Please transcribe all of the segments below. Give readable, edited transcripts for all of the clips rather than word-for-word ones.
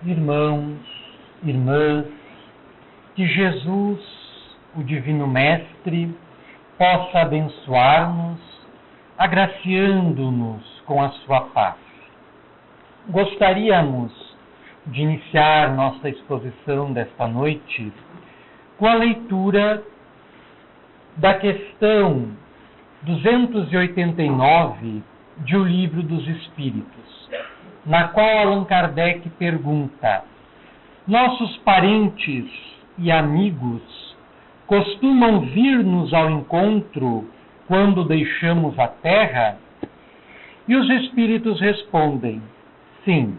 Irmãos, irmãs, que Jesus, o Divino Mestre, possa abençoar-nos, agraciando-nos com a sua paz. Gostaríamos de iniciar nossa exposição desta noite com a leitura da questão 289 de O Livro dos Espíritos, na qual Allan Kardec pergunta: nossos parentes e amigos costumam vir-nos ao encontro quando deixamos a Terra? E os Espíritos respondem: sim.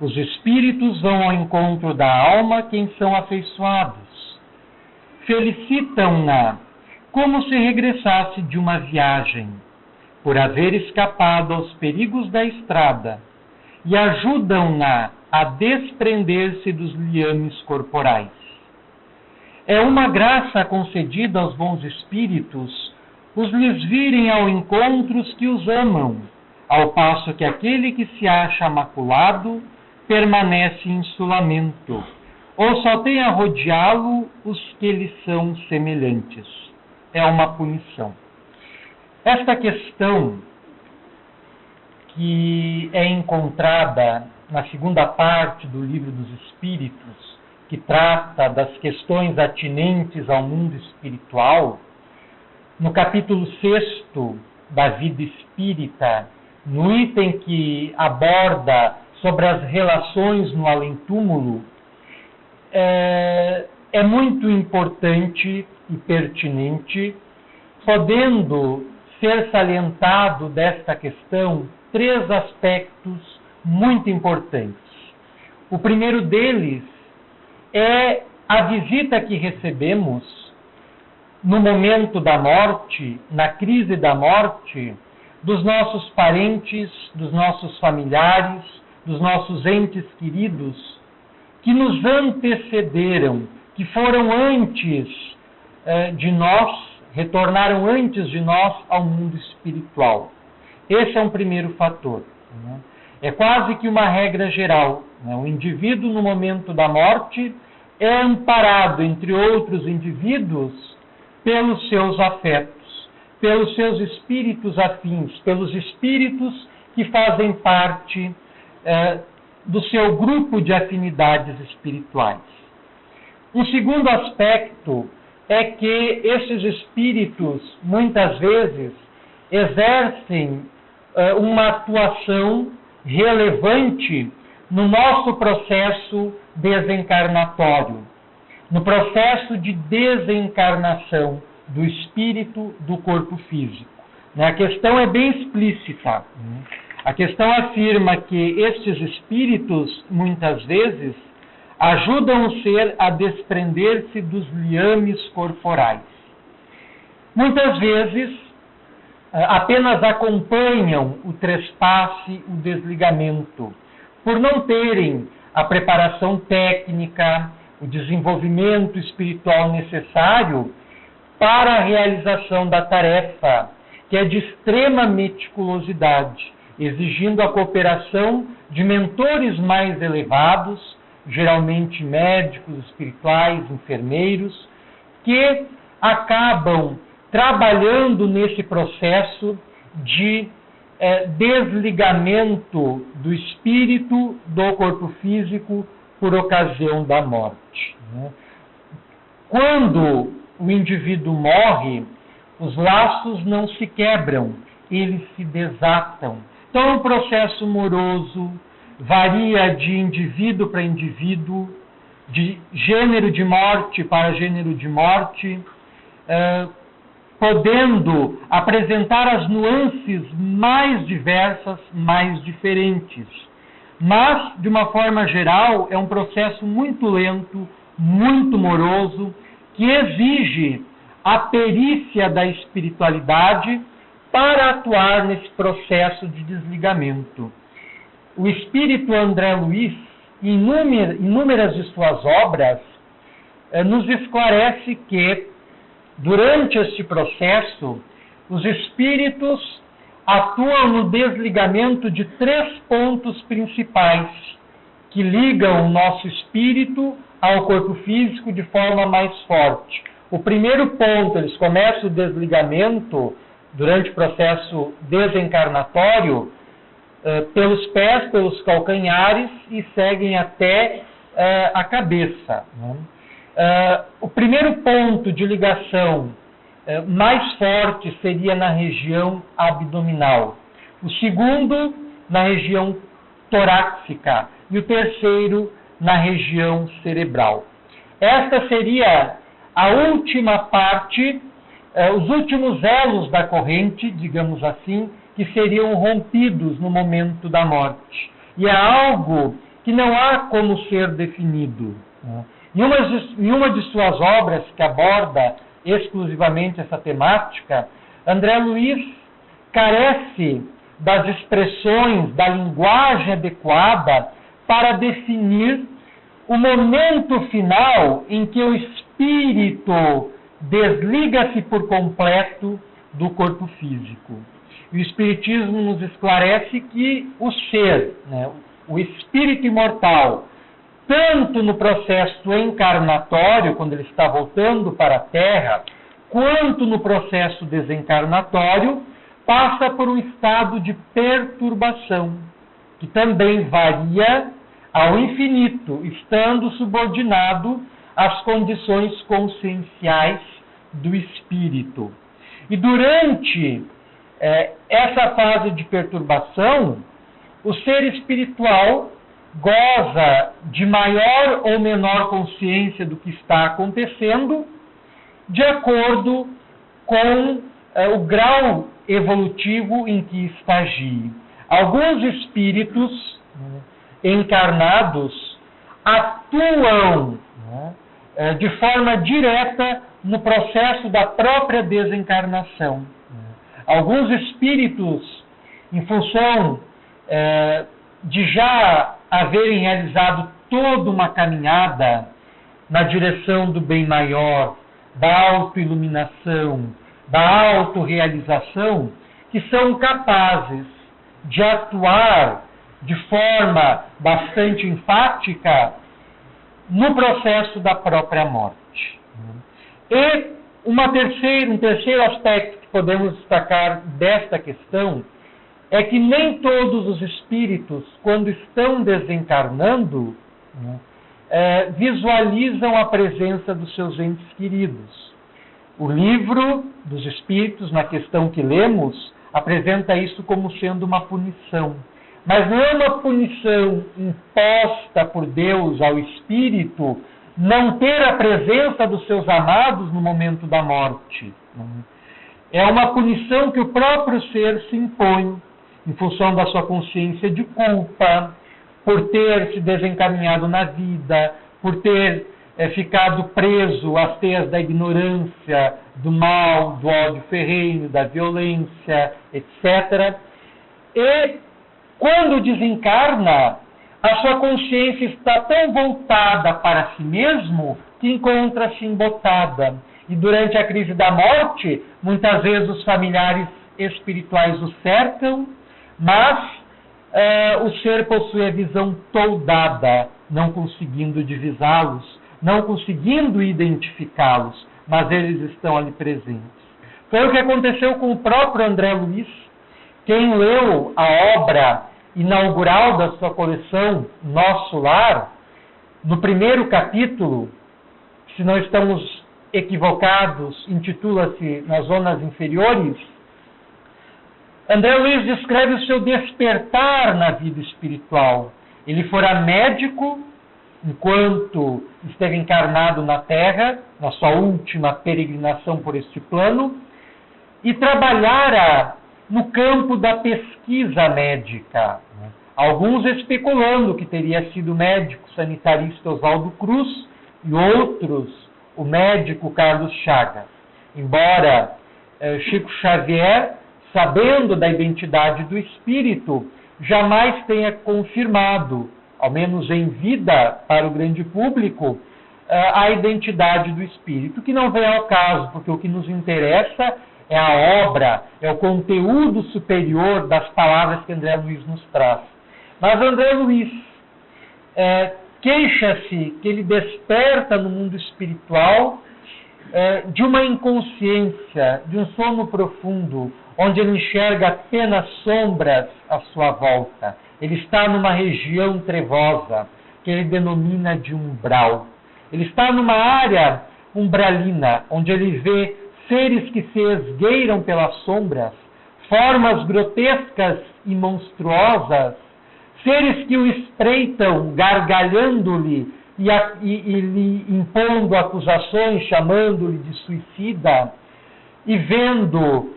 Os Espíritos vão ao encontro da alma quem são afeiçoados. Felicitam-na como se regressasse de uma viagem, por haver escapado aos perigos da estrada, e ajudam-na a desprender-se dos liames corporais. É uma graça concedida aos bons espíritos os lhes virem ao encontro os que os amam, ao passo que aquele que se acha maculado permanece em insulamento, ou só tem a rodeá-lo os que lhe são semelhantes. É uma punição. Esta questão, que é encontrada na segunda parte do Livro dos Espíritos, que trata das questões atinentes ao mundo espiritual, no capítulo 6º da Vida Espírita, no item que aborda sobre as relações no além-túmulo, é muito importante e pertinente, podendo ser salientado desta questão 3 aspectos muito importantes. O primeiro deles é a visita que recebemos no momento da morte, na crise da morte, dos nossos parentes, dos nossos familiares, dos nossos entes queridos, que nos antecederam, que foram antes de nós, retornaram antes de nós ao mundo espiritual. Esse é um primeiro fator. Né? É quase que uma regra geral. Né? O indivíduo, no momento da morte, é amparado, entre outros indivíduos, pelos seus afetos, pelos seus espíritos afins, pelos espíritos que fazem parte do seu grupo de afinidades espirituais. Um segundo aspecto é que esses espíritos, muitas vezes, exercem uma atuação relevante no nosso processo desencarnatório, no processo de desencarnação do espírito do corpo físico. A questão é bem explícita. A questão afirma que estes espíritos, muitas vezes, ajudam o ser a desprender-se dos liames corporais. Muitas vezes, apenas acompanham o trespasse, o desligamento, por não terem a preparação técnica, o desenvolvimento espiritual necessário para a realização da tarefa, que é de extrema meticulosidade, exigindo a cooperação de mentores mais elevados, geralmente médicos espirituais, enfermeiros, que acabam trabalhando nesse processo de desligamento do espírito do corpo físico por ocasião da morte. Quando o indivíduo morre, os laços não se quebram, eles se desatam. Então, é um processo moroso, varia de indivíduo para indivíduo, de gênero de morte para gênero de morte, podendo apresentar as nuances mais diversas, mais diferentes. Mas, de uma forma geral, é um processo muito lento, muito moroso, que exige a perícia da espiritualidade para atuar nesse processo de desligamento. O espírito André Luiz, em inúmeras de suas obras, nos esclarece que, durante este processo, os espíritos atuam no desligamento de 3 pontos principais, que ligam o nosso espírito ao corpo físico de forma mais forte. O primeiro ponto, eles começam o desligamento durante o processo desencarnatório pelos pés, pelos calcanhares e seguem até a cabeça. O primeiro ponto de ligação mais forte seria na região abdominal. O segundo, na região torácica. E o terceiro, na região cerebral. Esta seria a última parte, os últimos elos da corrente, digamos assim, que seriam rompidos no momento da morte. E é algo que não há como ser definido. Em uma de suas obras, que aborda exclusivamente essa temática, André Luiz carece das expressões, da linguagem adequada para definir o momento final em que o espírito desliga-se por completo do corpo físico. O Espiritismo nos esclarece que o ser, o espírito imortal, tanto no processo encarnatório, quando ele está voltando para a Terra, quanto no processo desencarnatório, passa por um estado de perturbação, que também varia ao infinito, estando subordinado às condições conscienciais do espírito. E durante essa fase de perturbação, o ser espiritual goza de maior ou menor consciência do que está acontecendo, de acordo com o grau evolutivo em que estagie. Alguns espíritos encarnados atuam de forma direta no processo da própria desencarnação. Alguns espíritos, em função de já haverem realizado toda uma caminhada na direção do bem maior, da autoiluminação, da autorrealização, que são capazes de atuar de forma bastante enfática no processo da própria morte. E um terceiro aspecto que podemos destacar desta questão é que nem todos os espíritos, quando estão desencarnando, visualizam a presença dos seus entes queridos. O livro dos Espíritos, na questão que lemos, apresenta isso como sendo uma punição. Mas não é uma punição imposta por Deus ao espírito não ter a presença dos seus amados no momento da morte. É uma punição que o próprio ser se impõe, em função da sua consciência de culpa, por ter se desencaminhado na vida, por ter ficado preso às teias da ignorância, do mal, do ódio ferrenho, da violência, etc. E, quando desencarna, a sua consciência está tão voltada para si mesmo que encontra-se embotada. E durante a crise da morte, muitas vezes os familiares espirituais o cercam, mas o ser possui a visão toldada, não conseguindo divisá-los, não conseguindo identificá-los, mas eles estão ali presentes. Foi o que aconteceu com o próprio André Luiz. Quem leu a obra inaugural da sua coleção, Nosso Lar, no primeiro capítulo, se não estamos equivocados, intitula-se Nas Zonas Inferiores, André Luiz descreve o seu despertar na vida espiritual. Ele fora médico enquanto esteve encarnado na Terra, na sua última peregrinação por este plano, e trabalhara no campo da pesquisa médica. Alguns especulando que teria sido o médico sanitarista Oswaldo Cruz e outros o médico Carlos Chagas. Embora Chico Xavier, sabendo da identidade do espírito, jamais tenha confirmado, ao menos em vida para o grande público, a identidade do espírito, que não vem ao caso, porque o que nos interessa é a obra, é o conteúdo superior das palavras que André Luiz nos traz. Mas André Luiz queixa-se que ele desperta no mundo espiritual de uma inconsciência, de um sono profundo, onde ele enxerga apenas sombras à sua volta. Ele está numa região trevosa, que ele denomina de umbral. Ele está numa área umbralina, onde ele vê seres que se esgueiram pelas sombras, formas grotescas e monstruosas, seres que o espreitam, gargalhando-lhe e lhe impondo acusações, chamando-lhe de suicida, e vendo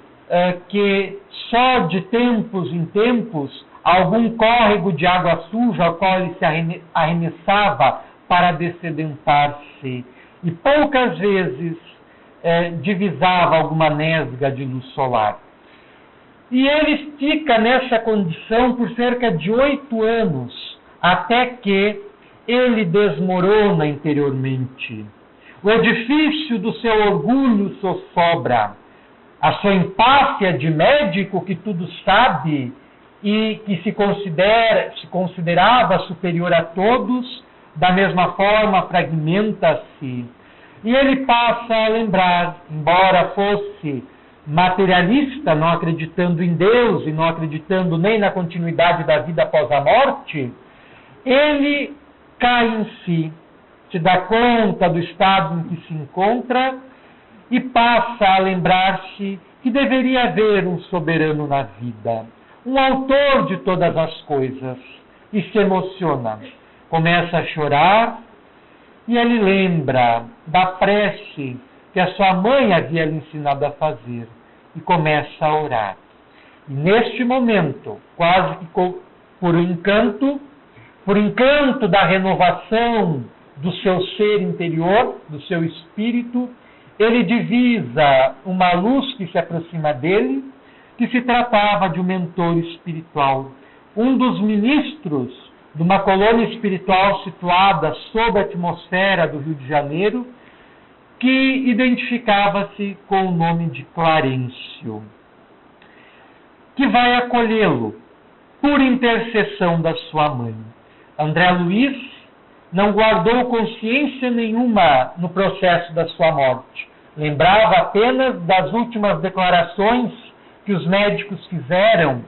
que só de tempos em tempos algum córrego de água suja ao qual ele se arremessava para dessedentar-se, e poucas vezes divisava alguma nesga de luz solar. E ele fica nessa condição por cerca de 8 anos, até que ele desmorona interiormente. O edifício do seu orgulho sossobra, a sua empáfia de médico que tudo sabe e que se considerava superior a todos, da mesma forma fragmenta-se. E ele passa a lembrar, embora fosse materialista, não acreditando em Deus e não acreditando nem na continuidade da vida após a morte, ele cai em si, se dá conta do estado em que se encontra e passa a lembrar-se que deveria haver um soberano na vida, um autor de todas as coisas, e se emociona. Começa a chorar e ele lembra da prece que a sua mãe havia lhe ensinado a fazer e começa a orar. E neste momento, quase que por encanto da renovação do seu ser interior, do seu espírito, ele divisa uma luz que se aproxima dele, que se tratava de um mentor espiritual, um dos ministros de uma colônia espiritual situada sob a atmosfera do Rio de Janeiro, que identificava-se com o nome de Clarencio, que vai acolhê-lo por intercessão da sua mãe. André Luiz não guardou consciência nenhuma no processo da sua morte. Lembrava apenas das últimas declarações que os médicos fizeram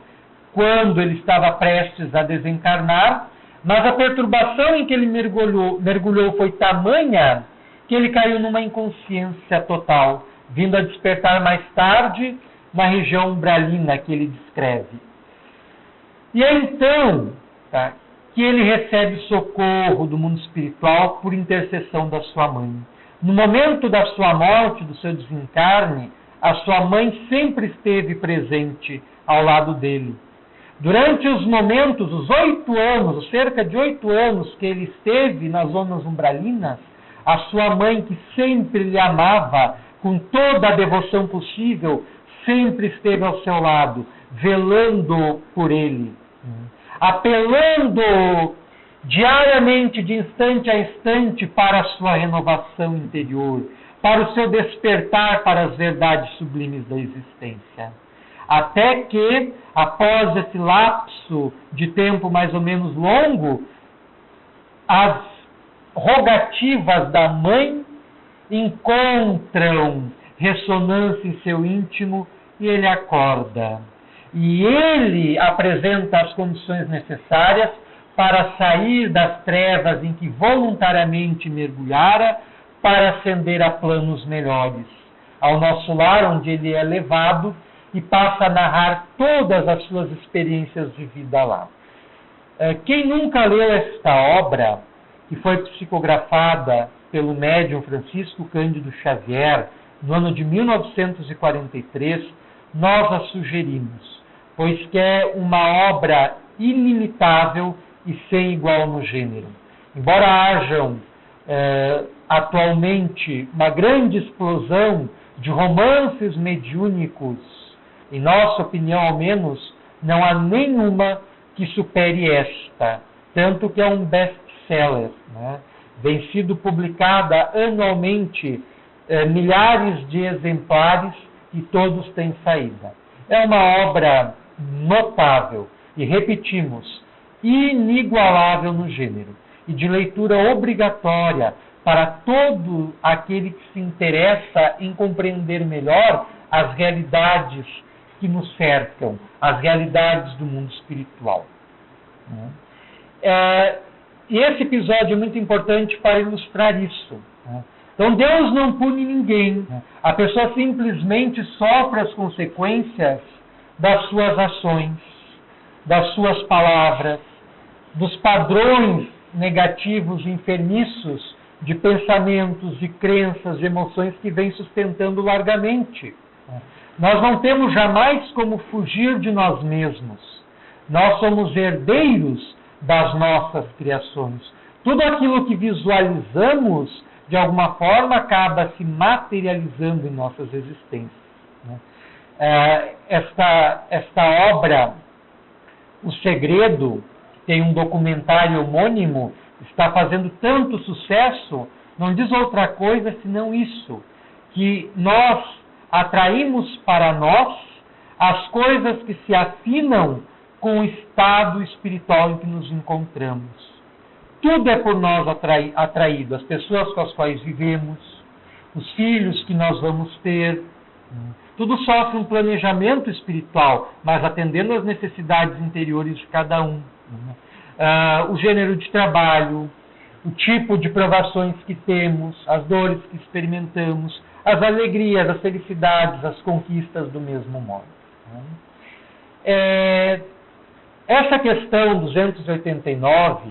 quando ele estava prestes a desencarnar, mas a perturbação em que ele mergulhou foi tamanha que ele caiu numa inconsciência total, vindo a despertar mais tarde na região umbralina que ele descreve. E é então que ele recebe socorro do mundo espiritual por intercessão da sua mãe. No momento da sua morte, do seu desencarne, a sua mãe sempre esteve presente ao lado dele. Durante os momentos, os 8 anos, cerca de 8 anos que ele esteve nas zonas umbralinas, a sua mãe, que sempre lhe amava com toda a devoção possível, sempre esteve ao seu lado, velando por ele, apelando diariamente, de instante a instante, para a sua renovação interior, para o seu despertar para as verdades sublimes da existência. Até que, após esse lapso de tempo mais ou menos longo, as rogativas da mãe encontram ressonância em seu íntimo e ele acorda. E ele apresenta as condições necessárias para sair das trevas em que voluntariamente mergulhara, para ascender a planos melhores, ao nosso lar, onde ele é levado e passa a narrar todas as suas experiências de vida lá. Quem nunca leu esta obra, que foi psicografada pelo médium Francisco Cândido Xavier, no ano de 1943, nós a sugerimos, pois que é uma obra ilimitável e sem igual no gênero. Embora hajam atualmente uma grande explosão de romances mediúnicos, em nossa opinião ao menos, não há nenhuma que supere esta, tanto que é um best-seller, né? Vem sido publicada anualmente milhares de exemplares e todos têm saída. É uma obra notável e, repetimos, inigualável no gênero. e de leitura obrigatória para todo aquele que se interessa em compreender melhor as realidades que nos cercam, as realidades do mundo espiritual. E esse episódio é muito importante para ilustrar isso. Então, Deus não pune ninguém. A pessoa simplesmente sofre as consequências das suas ações, das suas palavras, dos padrões negativos e enfermiços de pensamentos, de crenças, de emoções que vem sustentando largamente. Nós não temos jamais como fugir de nós mesmos. Nós somos herdeiros das nossas criações. Tudo aquilo que visualizamos, de alguma forma, acaba se materializando em nossas existências. Esta obra, O Segredo, que tem um documentário homônimo, está fazendo tanto sucesso, não diz outra coisa senão isso, que nós atraímos para nós as coisas que se afinam com o estado espiritual em que nos encontramos. Tudo é por nós atraído, as pessoas com as quais vivemos, os filhos que nós vamos ter. Tudo sofre um planejamento espiritual, mas atendendo às necessidades interiores de cada um. O gênero de trabalho, o tipo de provações que temos, as dores que experimentamos, as alegrias, as felicidades, as conquistas do mesmo modo. Essa questão 289,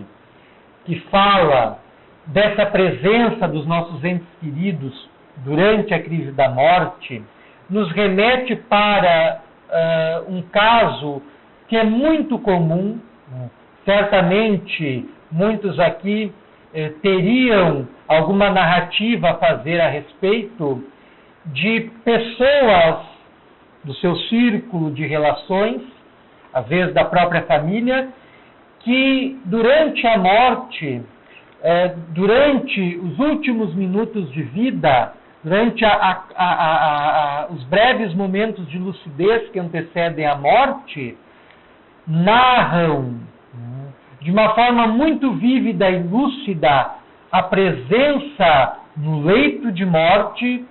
que fala dessa presença dos nossos entes queridos durante a crise da morte, nos remete para um caso que é muito comum. Certamente, muitos aqui teriam alguma narrativa a fazer a respeito de pessoas do seu círculo de relações, às vezes da própria família, que durante a morte, durante os últimos minutos de vida, durante os breves momentos de lucidez que antecedem a morte, narram de uma forma muito vívida e lúcida a presença no leito de morte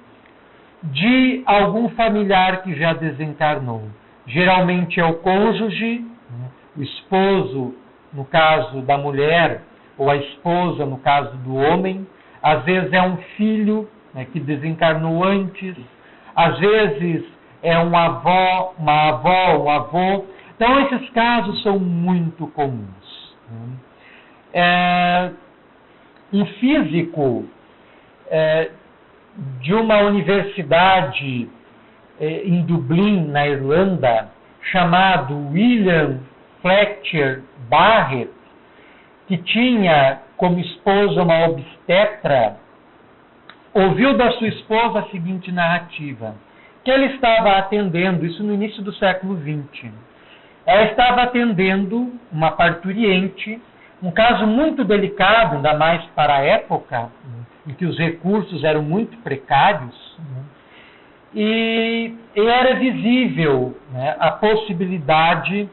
de algum familiar que já desencarnou. Geralmente é o cônjuge, o esposo, no caso da mulher, ou a esposa, no caso do homem. Às vezes é um filho, que desencarnou antes. Às vezes é uma avó, um avô. Então, esses casos são muito comuns. Um físico de uma universidade em Dublin, na Irlanda, chamado William Fletcher Barrett, que tinha como esposa uma obstetra, ouviu da sua esposa a seguinte narrativa, que ela estava atendendo, isso no início do século XX, ela estava atendendo uma parturiente, um caso muito delicado, ainda mais para a época, em que os recursos eram muito precários, e era visível a possibilidade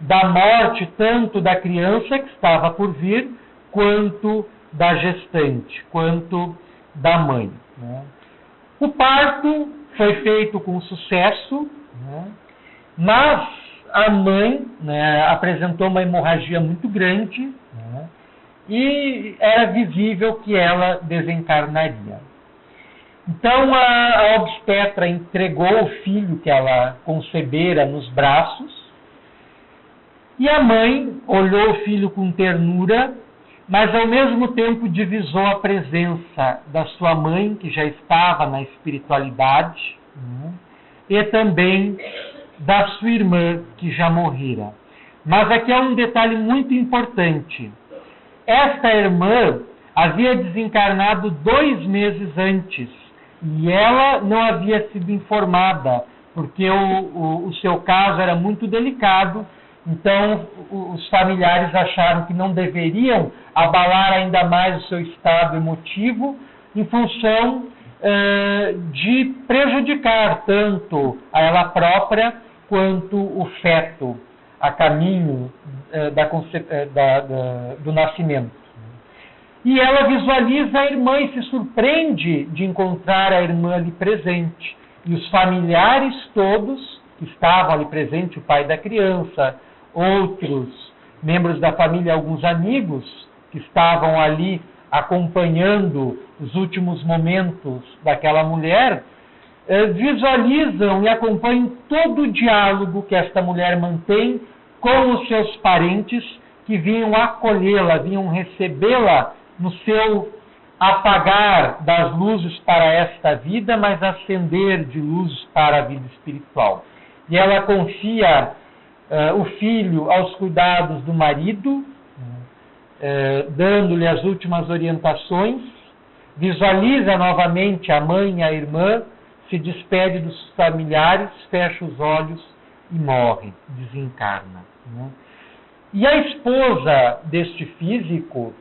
da morte tanto da criança que estava por vir, quanto da gestante, quanto da mãe. O parto foi feito com sucesso, mas a mãe apresentou uma hemorragia muito grande, e era visível que ela desencarnaria. Então a obstetra entregou o filho que ela concebera nos braços, e a mãe olhou o filho com ternura, mas ao mesmo tempo divisou a presença da sua mãe, que já estava na espiritualidade, e também da sua irmã, que já morrera. Mas aqui há um detalhe muito importante. Esta irmã havia desencarnado 2 meses antes, e ela não havia sido informada, porque o seu caso era muito delicado. Então, os familiares acharam que não deveriam abalar ainda mais o seu estado emotivo, em função de prejudicar tanto a ela própria quanto o feto a caminho do nascimento. E ela visualiza a irmã e se surpreende de encontrar a irmã ali presente. E os familiares todos que estavam ali presentes, o pai da criança, outros membros da família, alguns amigos que estavam ali acompanhando os últimos momentos daquela mulher, visualizam e acompanham todo o diálogo que esta mulher mantém com os seus parentes que vinham acolhê-la, vinham recebê-la no seu apagar das luzes para esta vida, mas acender de luzes para a vida espiritual. E ela confia o filho aos cuidados do marido, dando-lhe as últimas orientações, visualiza novamente a mãe e a irmã, se despede dos familiares, fecha os olhos e morre, desencarna. E a esposa deste físico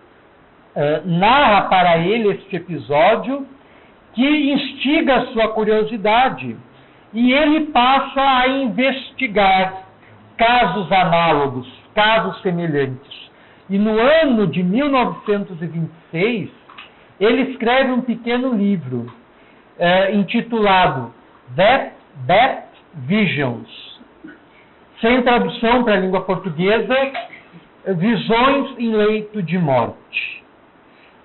narra para ele este episódio que instiga a sua curiosidade e ele passa a investigar casos análogos, casos semelhantes. E no ano de 1926, ele escreve um pequeno livro intitulado Death Visions, sem tradução para a língua portuguesa, Visões em Leito de Morte.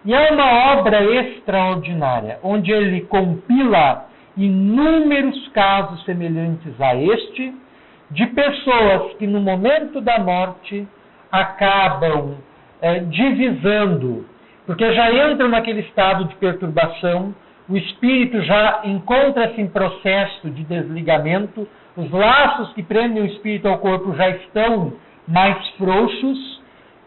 E é uma obra extraordinária, onde ele compila inúmeros casos semelhantes a este, de pessoas que no momento da morte acabam divisando, porque já entram naquele estado de perturbação, o espírito já encontra-se em processo de desligamento, os laços que prendem o espírito ao corpo já estão mais frouxos,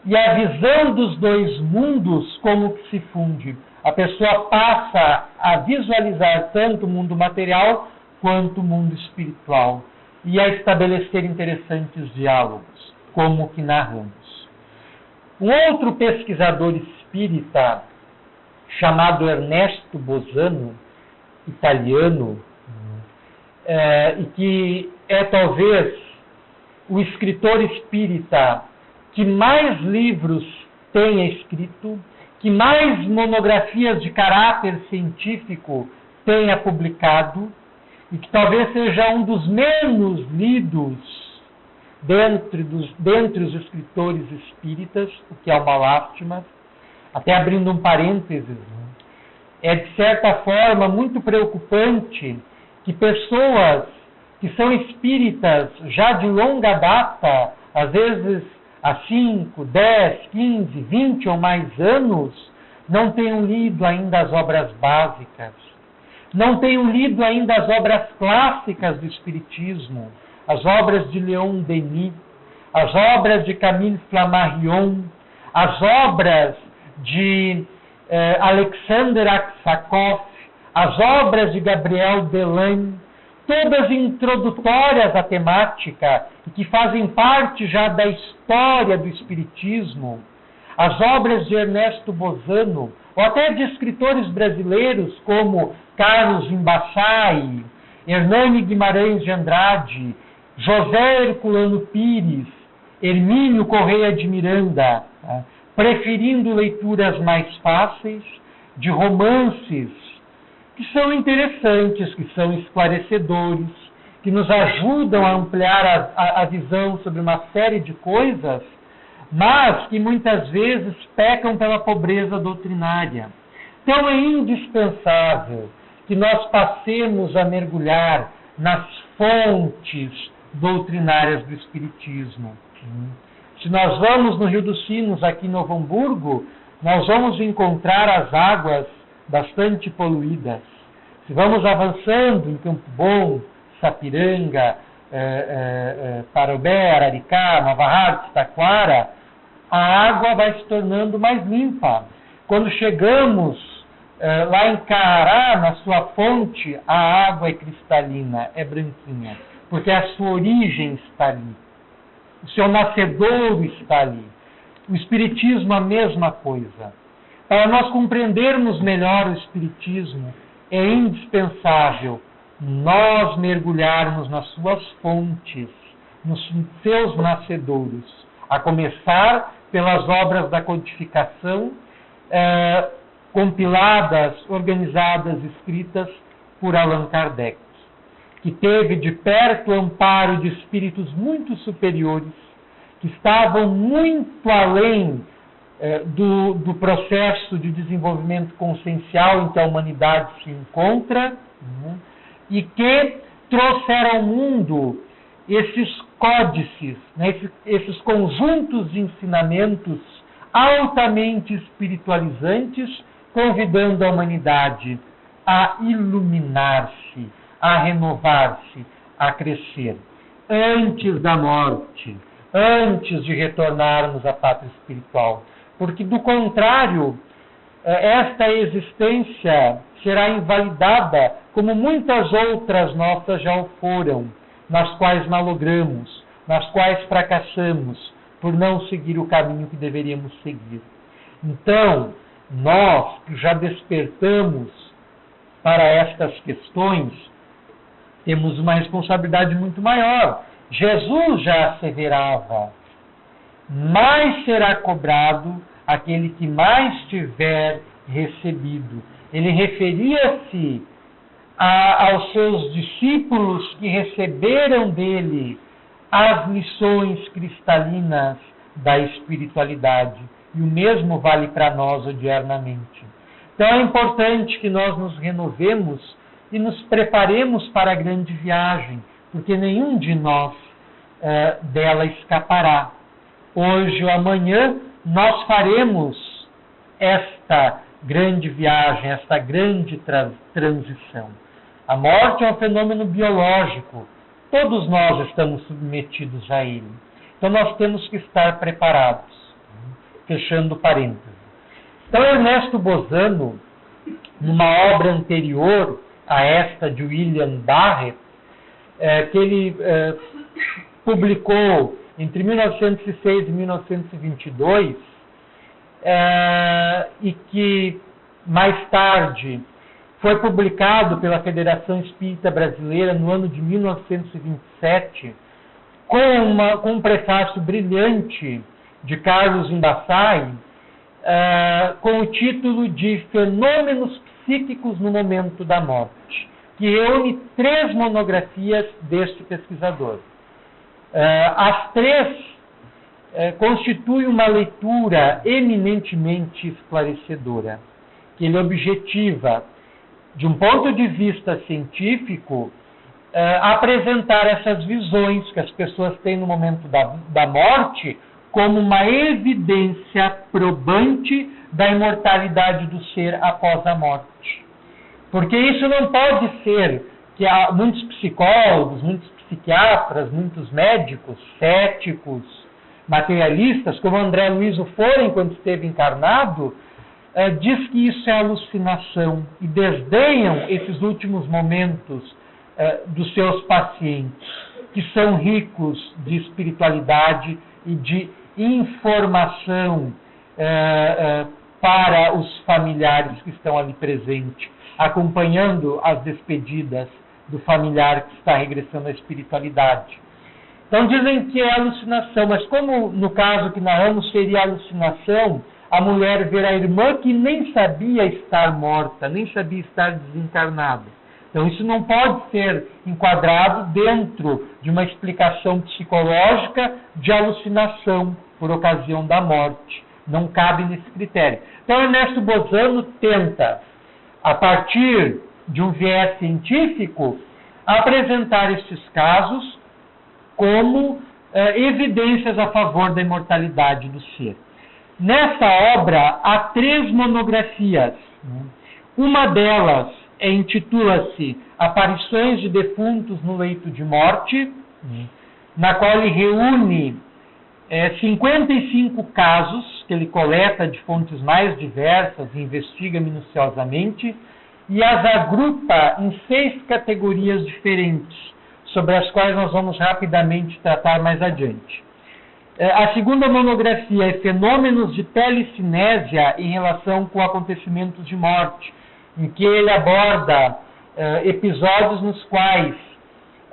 e a visão dos dois mundos como que se funde. A pessoa passa a visualizar tanto o mundo material quanto o mundo espiritual e a estabelecer interessantes diálogos, como que narramos. Um outro pesquisador espírita chamado Ernesto Bosano, italiano, e que é talvez o escritor espírita que mais livros tenha escrito, que mais monografias de caráter científico tenha publicado, e que talvez seja um dos menos lidos dentre os escritores espíritas, o que é uma lástima. Até abrindo um parênteses, é de certa forma muito preocupante que pessoas que são espíritas já de longa data, às vezes há 5, 10, 15, 20 ou mais anos, não tenham lido ainda as obras básicas, não tenham lido ainda as obras clássicas do Espiritismo, as obras de Leon Denis, as obras de Camille Flammarion, as obras de Alexander Aksakov, as obras de Gabriel Delanne, todas introdutórias à temática e que fazem parte já da história do Espiritismo, as obras de Ernesto Bosano, ou até de escritores brasileiros como Carlos Imbassai, Hernani Guimarães de Andrade, José Herculano Pires, Hermínio Correia de Miranda, preferindo leituras mais fáceis, de romances que são interessantes, que são esclarecedores, que nos ajudam a ampliar a visão sobre uma série de coisas, mas que muitas vezes pecam pela pobreza doutrinária. Então é indispensável que nós passemos a mergulhar nas fontes doutrinárias do Espiritismo. Se nós vamos no Rio dos Sinos, aqui em Novo Hamburgo, nós vamos encontrar as águas bastante poluídas. Se vamos avançando em Campo Bom, Sapiranga, Parobé, Araricá, Nova Hartz, Taquara, a água vai se tornando mais limpa. Quando chegamos lá em Cará, na sua fonte, a água é cristalina, é branquinha, porque a sua origem está ali. O seu nascedouro está ali. O Espiritismo, a mesma coisa. Para nós compreendermos melhor o Espiritismo, é indispensável nós mergulharmos nas suas fontes, nos seus nascedouros, a começar pelas obras da codificação compiladas, organizadas, escritas por Allan Kardec, que teve de perto o amparo de espíritos muito superiores, que estavam muito além do processo de desenvolvimento consciencial em que a humanidade se encontra, né, e que trouxeram ao mundo esses códices, né, esses conjuntos de ensinamentos altamente espiritualizantes, convidando a humanidade a iluminar-se, a renovar-se, a crescer, antes da morte, antes de retornarmos à pátria espiritual. Porque, do contrário, esta existência será invalidada, como muitas outras nossas já o foram, nas quais malogramos, nas quais fracassamos, por não seguir o caminho que deveríamos seguir. Então, nós que já despertamos para estas questões, temos uma responsabilidade muito maior. Jesus já asseverava: mais será cobrado aquele que mais tiver recebido. Ele referia-se aos seus discípulos que receberam dele as lições cristalinas da espiritualidade. E o mesmo vale para nós odiernamente. Então é importante que nós nos renovemos e nos preparemos para a grande viagem, porque nenhum de nós dela escapará. Hoje ou amanhã nós faremos esta grande viagem, esta grande transição. A morte é um fenômeno biológico. Todos nós estamos submetidos a ele. Então nós temos que estar preparados. Fechando parênteses. Então Ernesto Bozano, numa obra anterior a esta de William Barrett, que ele publicou entre 1906 e 1922, e que mais tarde foi publicado pela Federação Espírita Brasileira no ano de 1927, com um prefácio brilhante de Carlos Imbassai, com o título de Fenômenos Psíquicos no Momento da Morte, que reúne 3 monografias deste pesquisador. As 3 constituem uma leitura eminentemente esclarecedora, que ele objetiva, de um ponto de vista científico, apresentar essas visões que as pessoas têm no momento da morte como uma evidência probante da imortalidade do ser após a morte. Porque isso não pode ser que há muitos psicólogos, muitos psiquiatras, muitos médicos, céticos, materialistas, como André Luiz o foi enquanto esteve encarnado, diz que isso é alucinação e desdenham esses últimos momentos dos seus pacientes, que são ricos de espiritualidade e de informação para os familiares que estão ali presentes, acompanhando as despedidas do familiar que está regressando à espiritualidade. Então dizem que é alucinação, mas como no caso que narramos seria alucinação, a mulher ver a irmã que nem sabia estar morta, nem sabia estar desencarnada. Então isso não pode ser enquadrado dentro de uma explicação psicológica de alucinação por ocasião da morte. Não cabe nesse critério. Então Ernesto Bozano tenta, a partir de um viés científico, apresentar esses casos como evidências a favor da imortalidade do ser. Nessa obra há 3 monografias. Uma delas intitula-se Aparições de Defuntos no Leito de Morte, na qual ele reúne 55 casos que ele coleta de fontes mais diversas e investiga minuciosamente e as agrupa em 6 categorias diferentes, sobre as quais nós vamos rapidamente tratar mais adiante. A segunda monografia é Fenômenos de Telecinésia em relação com acontecimentos de morte, em que ele aborda episódios nos quais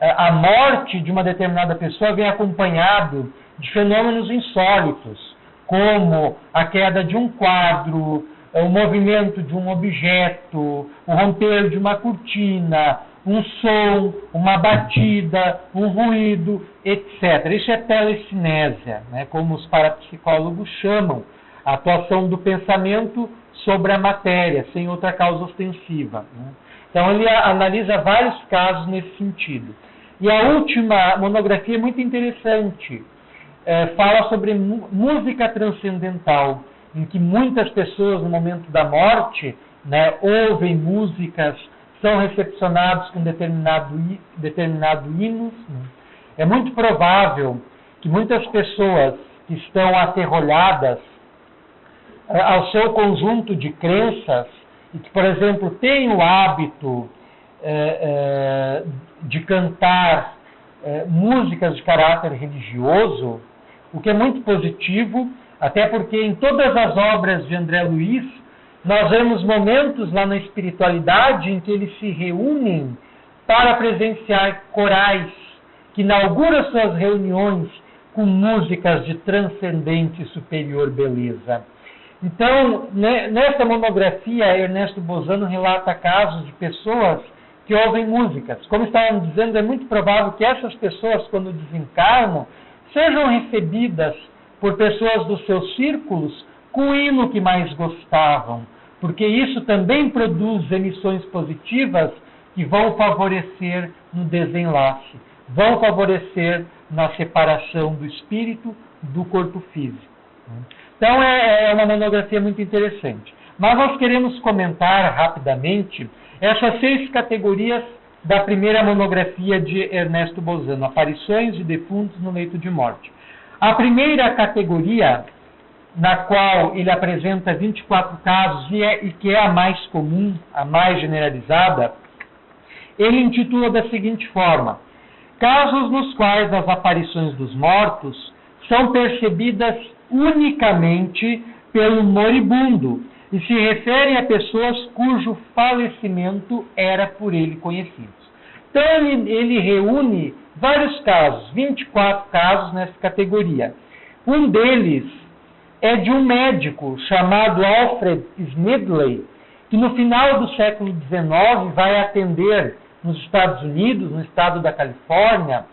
a morte de uma determinada pessoa vem acompanhado de fenômenos insólitos, como a queda de um quadro, o movimento de um objeto, o romper de uma cortina, um som, uma batida, um ruído, etc. Isso é telecinésia, né, como os parapsicólogos chamam, a atuação do pensamento sobre a matéria, sem outra causa ostensiva, né? Então ele analisa vários casos nesse sentido. E a última monografia é muito interessante, fala sobre música transcendental, em que muitas pessoas no momento da morte, né, ouvem músicas, são recepcionados com determinado hinos. Né? É muito provável que muitas pessoas que estão aterrolhadas ao seu conjunto de crenças, e que, por exemplo, têm o hábito de cantar músicas de caráter religioso, o que é muito positivo, até porque em todas as obras de André Luiz, nós vemos momentos lá na espiritualidade em que eles se reúnem para presenciar corais, que inauguram suas reuniões com músicas de transcendente e superior beleza. Então, nessa monografia, Ernesto Bozano relata casos de pessoas que ouvem músicas. Como estávamos dizendo, é muito provável que essas pessoas, quando desencarnam, sejam recebidas por pessoas dos seus círculos com o hino que mais gostavam, porque isso também produz emissões positivas que vão favorecer no desenlace, vão favorecer na separação do espírito do corpo físico. Então é uma monografia muito interessante. Mas nós queremos comentar rapidamente essas 6 categorias da primeira monografia de Ernesto Bozano, Aparições de Defuntos no Leito de Morte. A primeira categoria, na qual ele apresenta 24 casos e que é a mais comum, a mais generalizada, ele intitula da seguinte forma: casos nos quais as aparições dos mortos são percebidas unicamente pelo moribundo e se referem a pessoas cujo falecimento era por ele conhecido. Então ele reúne vários casos, 24 casos nessa categoria. Um deles é de um médico chamado Alfred Smedley, que no final do século XIX vai atender nos Estados Unidos, no estado da Califórnia,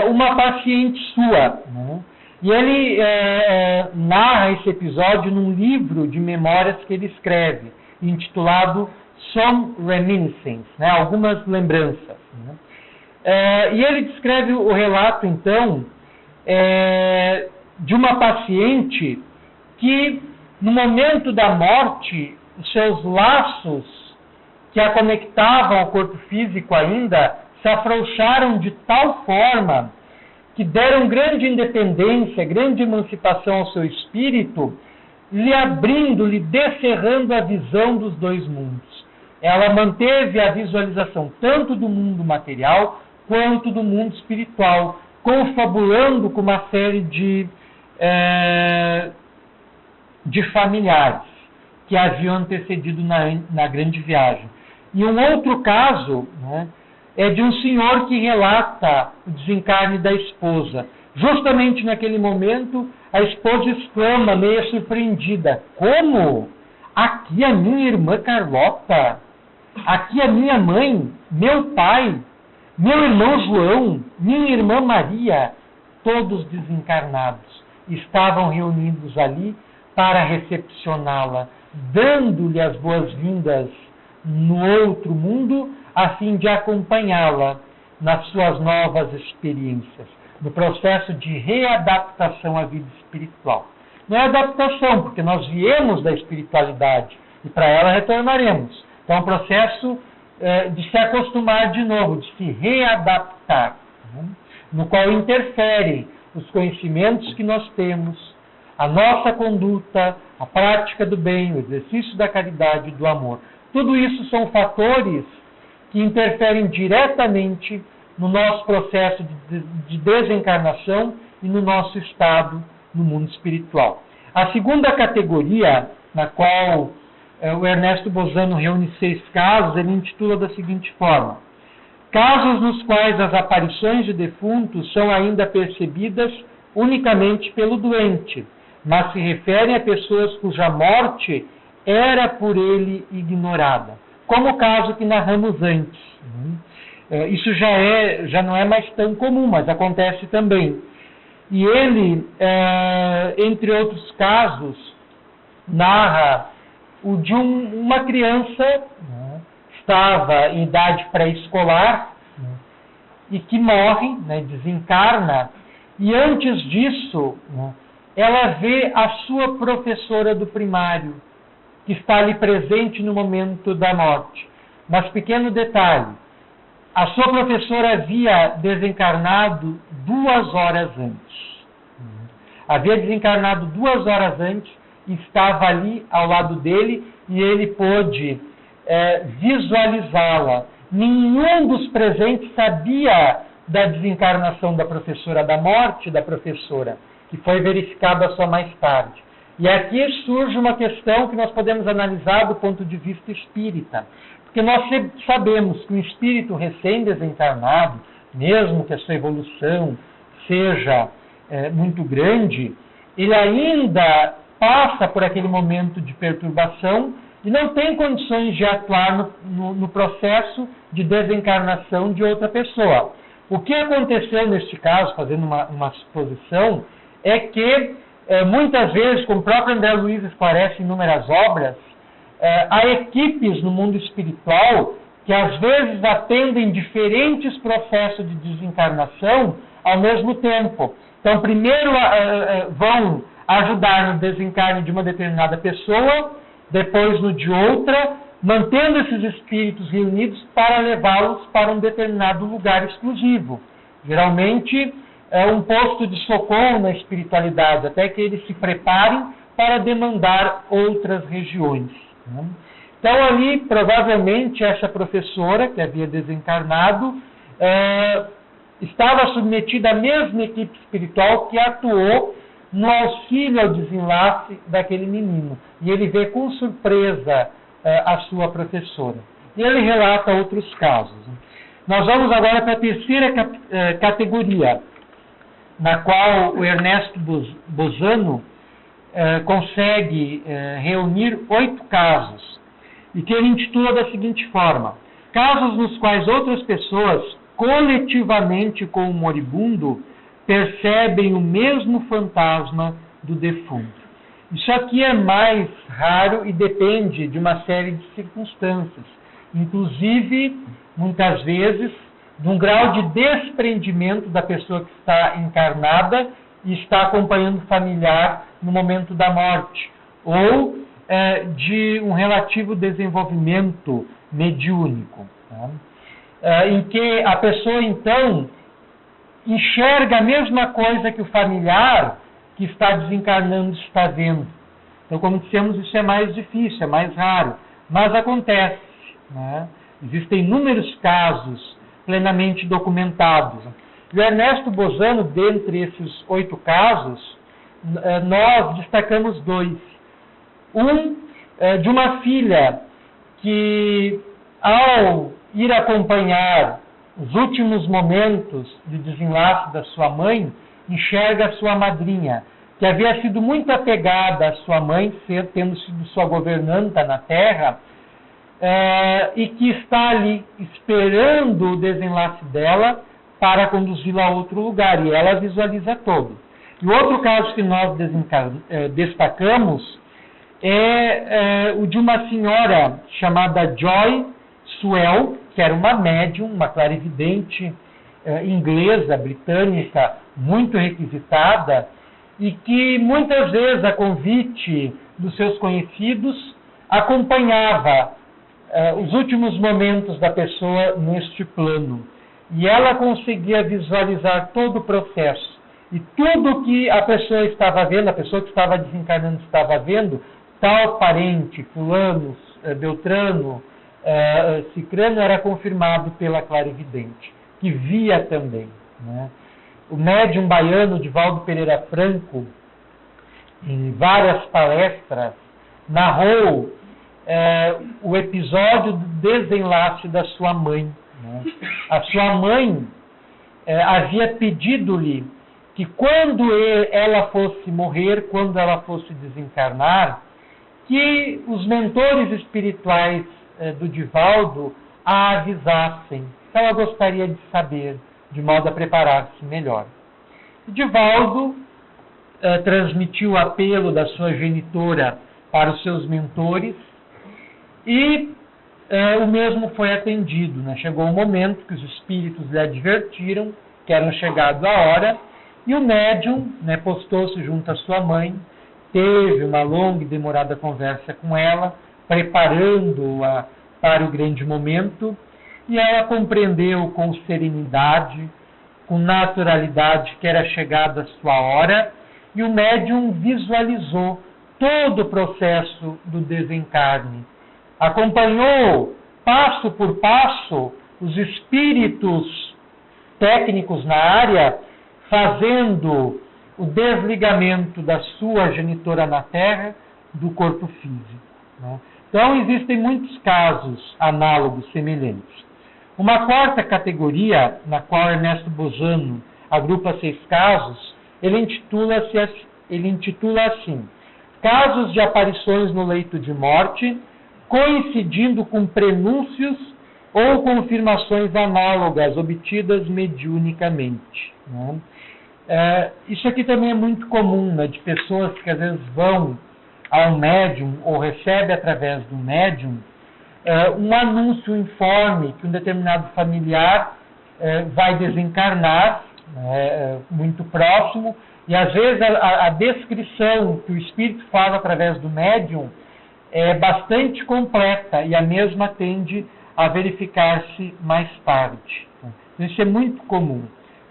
uma paciente sua, né? E ele narra esse episódio num livro de memórias que ele escreve, intitulado Some Reminiscences, né? Algumas lembranças. Né? E ele descreve o relato, então, de uma paciente que, no momento da morte, os seus laços que a conectavam ao corpo físico ainda se afrouxaram de tal forma que deram grande independência, grande emancipação ao seu espírito, lhe abrindo, lhe descerrando a visão dos dois mundos. Ela manteve a visualização tanto do mundo material quanto do mundo espiritual, confabulando com uma série de familiares que haviam antecedido na grande viagem. E um outro caso, né, é de um senhor que relata o desencarne da esposa. Justamente naquele momento, a esposa exclama, meio surpreendida: como? Aqui a minha irmã Carlota? Aqui a minha mãe? Meu pai? Meu irmão João? Minha irmã Maria? Todos desencarnados. Estavam reunidos ali para recepcioná-la, dando-lhe as boas-vindas no outro mundo, a fim de acompanhá-la nas suas novas experiências, no processo de readaptação à vida espiritual. Não é adaptação, porque nós viemos da espiritualidade e para ela retornaremos. Então é um processo de se acostumar de novo, de se readaptar, né? No qual interferem os conhecimentos que nós temos, a nossa conduta, a prática do bem, o exercício da caridade e do amor. Tudo isso são fatores que interferem diretamente no nosso processo de desencarnação e no nosso estado no mundo espiritual. A segunda categoria, na qual o Ernesto Bozano reúne 6 casos, ele intitula da seguinte forma: casos nos quais as aparições de defuntos são ainda percebidas unicamente pelo doente, mas se referem a pessoas cuja morte era por ele ignorada, como o caso que narramos antes. Isso já não é mais tão comum, mas acontece também. E ele, entre outros casos, narra o de uma criança que estava em idade pré-escolar e que morre, desencarna, e antes disso, ela vê a sua professora do primário, que está ali presente no momento da morte. Mas, pequeno detalhe, a sua professora havia desencarnado 2 horas antes. Havia desencarnado 2 horas antes, e estava ali ao lado dele, e ele pôde visualizá-la. Nenhum dos presentes sabia da desencarnação da professora, da morte da professora, que foi verificada só mais tarde. E aqui surge uma questão que nós podemos analisar do ponto de vista espírita. Porque nós sabemos que o espírito recém-desencarnado, mesmo que a sua evolução seja muito grande, ele ainda passa por aquele momento de perturbação e não tem condições de atuar no processo de desencarnação de outra pessoa. O que aconteceu neste caso, fazendo uma suposição, é que muitas vezes, como o próprio André Luiz esclarece em inúmeras obras, há equipes no mundo espiritual que às vezes atendem diferentes processos de desencarnação ao mesmo tempo. Então, primeiro vão ajudar no desencarne de uma determinada pessoa, depois no de outra, mantendo esses espíritos reunidos para levá-los para um determinado lugar exclusivo. Geralmente é um posto de socorro na espiritualidade, até que eles se preparem para demandar outras regiões. Então ali, provavelmente, essa professora que havia desencarnado estava submetida à mesma equipe espiritual que atuou no auxílio ao desenlace daquele menino. E ele vê com surpresa a sua professora. E ele relata outros casos. Nós vamos agora para a terceira categoria, na qual o Ernesto Bozano consegue reunir 8 casos, e que ele intitula da seguinte forma: casos nos quais outras pessoas, coletivamente com o moribundo, percebem o mesmo fantasma do defunto. Isso aqui é mais raro e depende de uma série de circunstâncias, inclusive, muitas vezes, de um grau de desprendimento da pessoa que está encarnada e está acompanhando o familiar no momento da morte, ou de um relativo desenvolvimento mediúnico, em que a pessoa, então, enxerga a mesma coisa que o familiar que está desencarnando está vendo. Então, como dissemos, isso é mais difícil, é mais raro, mas acontece. Existem inúmeros casos plenamente documentados. E o Ernesto Bozano, dentre esses 8 casos, nós destacamos 2. Um de uma filha que, ao ir acompanhar os últimos momentos de desenlace da sua mãe, enxerga a sua madrinha, que havia sido muito apegada à sua mãe, tendo sido sua governanta na Terra, e que está ali esperando o desenlace dela para conduzi-la a outro lugar, e ela visualiza todo. E o outro caso que nós destacamos é o de uma senhora chamada Joy Swell, que era uma médium, uma clarividente inglesa, britânica, muito requisitada, e que muitas vezes, a convite dos seus conhecidos, acompanhava os últimos momentos da pessoa neste plano. E ela conseguia visualizar todo o processo. E tudo que a pessoa estava vendo, a pessoa que estava desencarnando estava vendo, tal parente, fulano, beltrano, cicrano, era confirmado pela clarividente, que via também. O médium baiano Divaldo Pereira Franco, em várias palestras, narrou o episódio do desenlace da sua mãe. A sua mãe havia pedido-lhe que quando ela fosse morrer, quando ela fosse desencarnar, que os mentores espirituais do Divaldo a avisassem. Ela gostaria de saber, de modo a preparar-se melhor. Divaldo transmitiu o apelo da sua genitora para os seus mentores e o mesmo foi atendido. Né? Chegou um momento que os espíritos lhe advertiram que era chegado a hora e o médium, né, postou-se junto à sua mãe, teve uma longa e demorada conversa com ela, preparando-a para o grande momento, e ela compreendeu com serenidade, com naturalidade que era chegada a sua hora, e o médium visualizou todo o processo do desencarne. Acompanhou, passo por passo, os espíritos técnicos na área, fazendo o desligamento da sua genitora na Terra do corpo físico. Né? Então, existem muitos casos análogos, semelhantes. Uma quarta categoria, na qual Ernesto Bozano agrupa 6 casos, ele intitula assim: casos de aparições no leito de morte, coincidindo com prenúncios ou confirmações análogas obtidas mediunicamente. Né? Isso aqui também é muito comum, né, de pessoas que às vezes vão ao médium ou recebem através do médium um anúncio, um informe que um determinado familiar vai desencarnar muito próximo, e às vezes a descrição que o espírito fala através do médium é bastante completa e a mesma tende a verificar-se mais tarde. Isso é muito comum.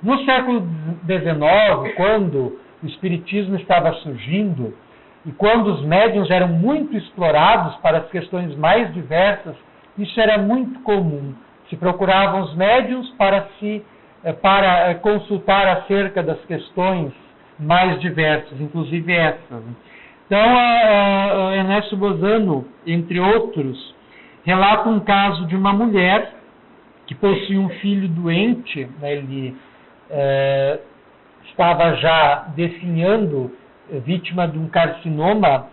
No século XIX, quando o espiritismo estava surgindo e quando os médiuns eram muito explorados para as questões mais diversas, isso era muito comum. Se procuravam os médiuns para consultar acerca das questões mais diversas, inclusive essas. Então, Ernesto Bozano, entre outros, relata um caso de uma mulher que possuía um filho doente, né, ele estava já definhando, vítima de um carcinoma,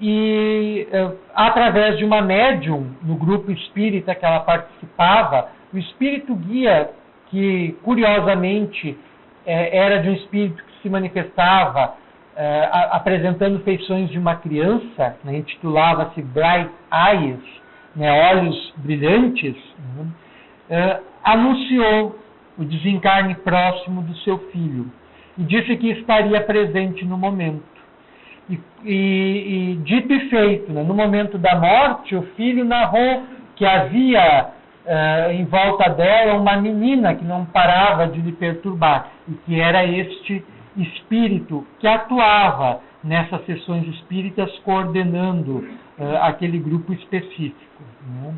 e através de uma médium no grupo espírita que ela participava, o espírito guia, que curiosamente era de um espírito que se manifestava apresentando feições de uma criança, né, intitulava-se Bright Eyes, né, olhos brilhantes, anunciou o desencarne próximo do seu filho e disse que estaria presente no momento. E dito e feito, né, no momento da morte, o filho narrou que havia em volta dela uma menina que não parava de lhe perturbar, e que era este espírito que atuava nessas sessões espíritas coordenando aquele grupo específico. Né?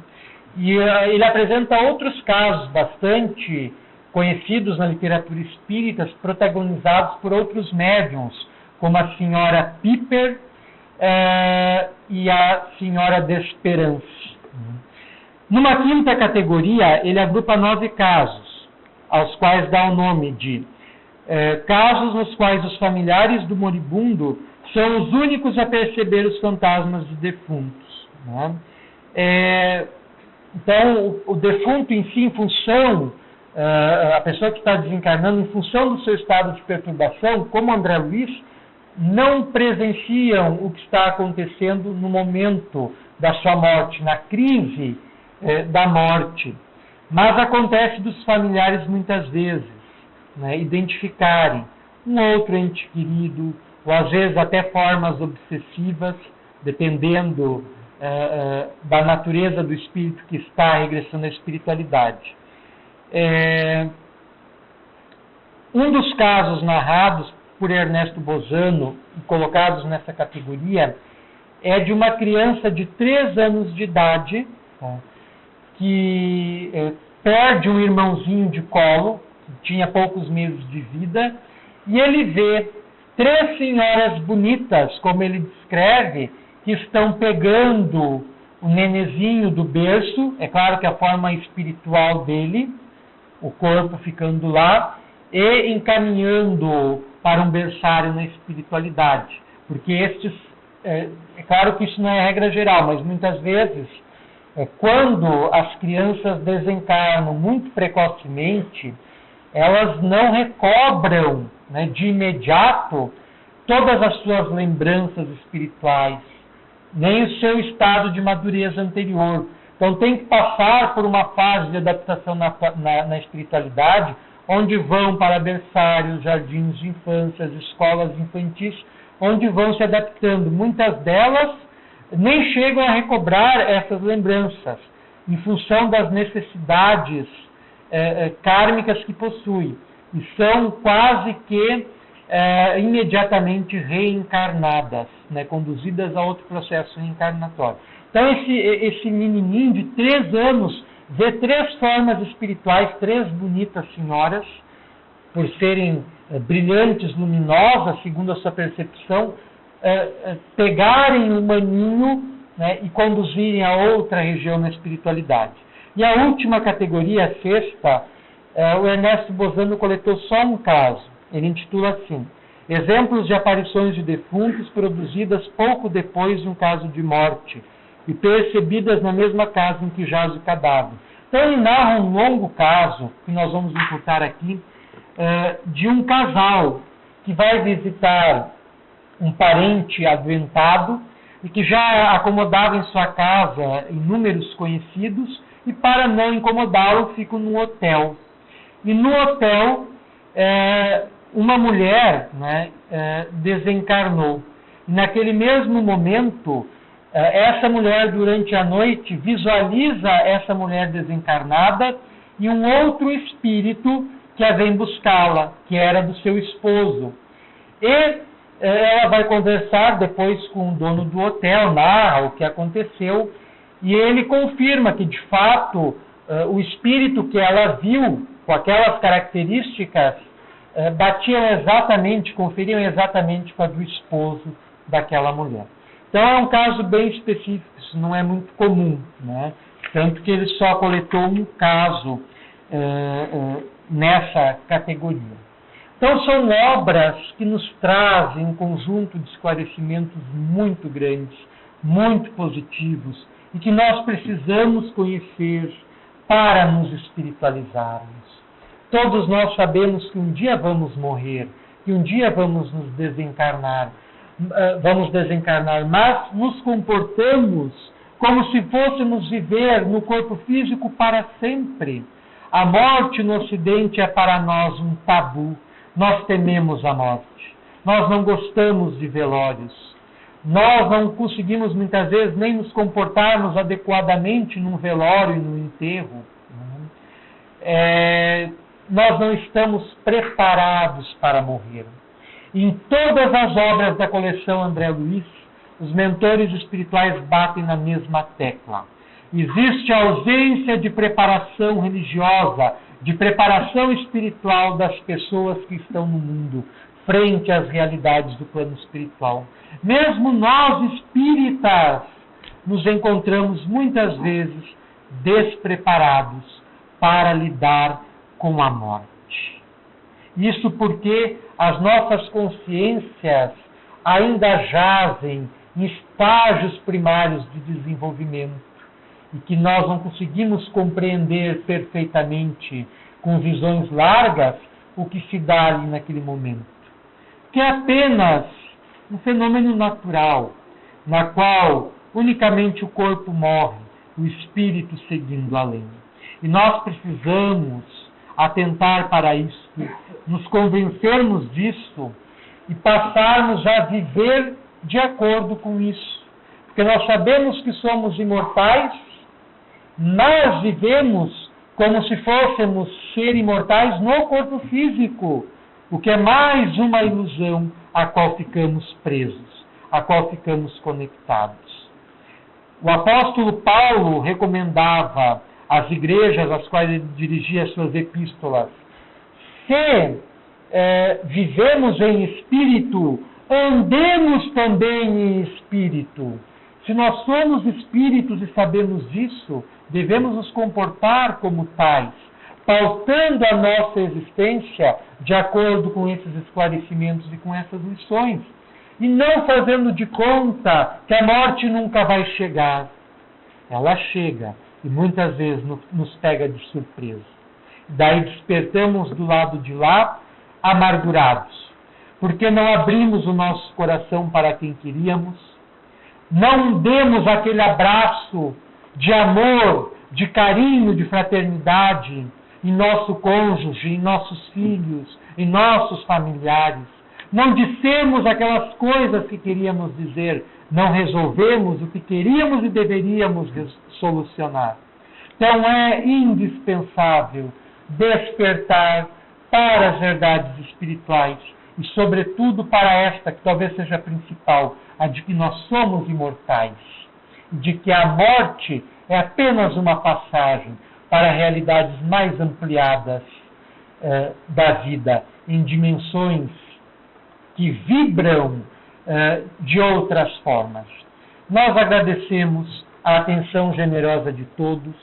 E ele apresenta outros casos bastante conhecidos na literatura espírita, protagonizados por outros médiuns, como a senhora Piper e a senhora Desperança. Numa quinta categoria, ele agrupa 9 casos, aos quais dá o nome de casos nos quais os familiares do moribundo são os únicos a perceber os fantasmas dos defuntos. Né? Então, o defunto em si, em função, a pessoa que está desencarnando, em função do seu estado de perturbação, como André Luiz, não presenciam o que está acontecendo no momento da sua morte, na crise da morte. Mas acontece dos familiares muitas vezes, né, identificarem um outro ente querido, ou às vezes até formas obsessivas, dependendo da natureza do espírito que está regressando à espiritualidade. Um dos casos narrados por Ernesto Bozano e colocados nessa categoria é de uma criança de 3 anos de idade, que perde um irmãozinho de colo, que tinha poucos meses de vida, e ele vê 3 senhoras bonitas, como ele descreve, que estão pegando o nenezinho do berço, é claro que a forma espiritual dele, o corpo ficando lá, e encaminhando para um berçário na espiritualidade, porque estes é claro que isso não é regra geral, mas muitas vezes, quando as crianças desencarnam muito precocemente, elas não recobram, né, de imediato todas as suas lembranças espirituais, nem o seu estado de madureza anterior. Então tem que passar por uma fase de adaptação na espiritualidade, onde vão para berçários, jardins de infância, escolas infantis, onde vão se adaptando. Muitas delas nem chegam a recobrar essas lembranças, em função das necessidades kármicas que possuem, e são quase que imediatamente reencarnadas, né, conduzidas a outro processo reencarnatório. Então esse menininho de 3 anos vê 3 formas espirituais, 3 bonitas senhoras, por serem brilhantes, luminosas, segundo a sua percepção, pegarem o maninho, né, e conduzirem a outra região na espiritualidade. E a última categoria, a 6ª, o Ernesto Bozano coletou só um caso. Ele intitula assim: Exemplos de aparições de defuntos produzidas pouco depois de um caso de morte e percebidas na mesma casa em que jaz o cadáver. Então ele narra um longo caso, que nós vamos imputar aqui, de um casal que vai visitar um parente adoentado e que já acomodava em sua casa inúmeros conhecidos, e para não incomodá-lo ficam num hotel. E no hotel, uma mulher, né, desencarnou. E naquele mesmo momento, essa mulher, durante a noite, visualiza essa mulher desencarnada e um outro espírito que a vem buscá-la, que era do seu esposo. E ela vai conversar depois com o dono do hotel, narra o que aconteceu, e ele confirma que, de fato, o espírito que ela viu, com aquelas características, batiam exatamente, conferiam exatamente com a do esposo daquela mulher. Então é um caso bem específico, isso não é muito comum, né? Tanto que ele só coletou um caso nessa categoria. Então são obras que nos trazem um conjunto de esclarecimentos muito grandes, muito positivos, e que nós precisamos conhecer para nos espiritualizarmos. Todos nós sabemos que um dia vamos morrer, que um dia vamos nos desencarnar, mas nos comportamos como se fôssemos viver no corpo físico para sempre. A morte no Ocidente é para nós um tabu. Nós tememos a morte. Nós não gostamos de velórios. Nós não conseguimos muitas vezes nem nos comportarmos adequadamente num velório e num enterro. Nós não estamos preparados para morrer. Em todas as obras da coleção André Luiz, os mentores espirituais batem na mesma tecla. Existe a ausência de preparação religiosa, de preparação espiritual das pessoas que estão no mundo, frente às realidades do plano espiritual. Mesmo nós, espíritas, nos encontramos muitas vezes despreparados para lidar com a morte. Isso porque as nossas consciências ainda jazem em estágios primários de desenvolvimento e que nós não conseguimos compreender perfeitamente, com visões largas, o que se dá ali naquele momento. Que é apenas um fenômeno natural, na qual unicamente o corpo morre, o espírito seguindo além. E nós precisamos atentar para isso, nos convencermos disso e passarmos a viver de acordo com isso. Porque nós sabemos que somos imortais, mas vivemos como se fôssemos ser imortais no corpo físico, o que é mais uma ilusão a qual ficamos presos, a qual ficamos conectados. O apóstolo Paulo recomendava às igrejas às quais ele dirigia suas epístolas: se vivemos em espírito, andemos também em espírito. Se nós somos espíritos e sabemos disso, devemos nos comportar como tais, pautando a nossa existência de acordo com esses esclarecimentos e com essas lições. e não fazendo de conta que a morte nunca vai chegar. Ela chega e muitas vezes nos pega de surpresa. Daí despertamos do lado de lá amargurados, porque não abrimos o nosso coração para quem queríamos, não demos aquele abraço de amor, de carinho, de fraternidade em nosso cônjuge, em nossos filhos, em nossos familiares. Não dissemos aquelas coisas que queríamos dizer, não resolvemos o que queríamos e deveríamos solucionar. Então é indispensável despertar para as verdades espirituais e, sobretudo, para esta, que talvez seja a principal, a de que nós somos imortais, de que a morte é apenas uma passagem para realidades mais ampliadas da vida, em dimensões que vibram de outras formas. Nós agradecemos a atenção generosa de todos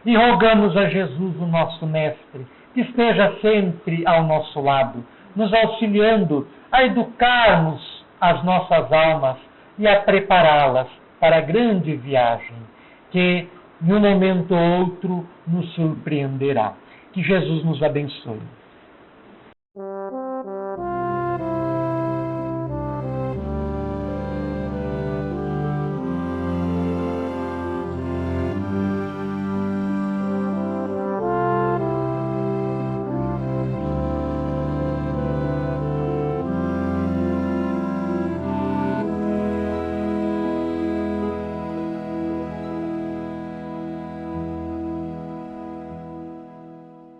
e rogamos a Jesus, o nosso Mestre, que esteja sempre ao nosso lado, nos auxiliando a educarmos as nossas almas e a prepará-las para a grande viagem que, em um momento ou outro, nos surpreenderá. Que Jesus nos abençoe.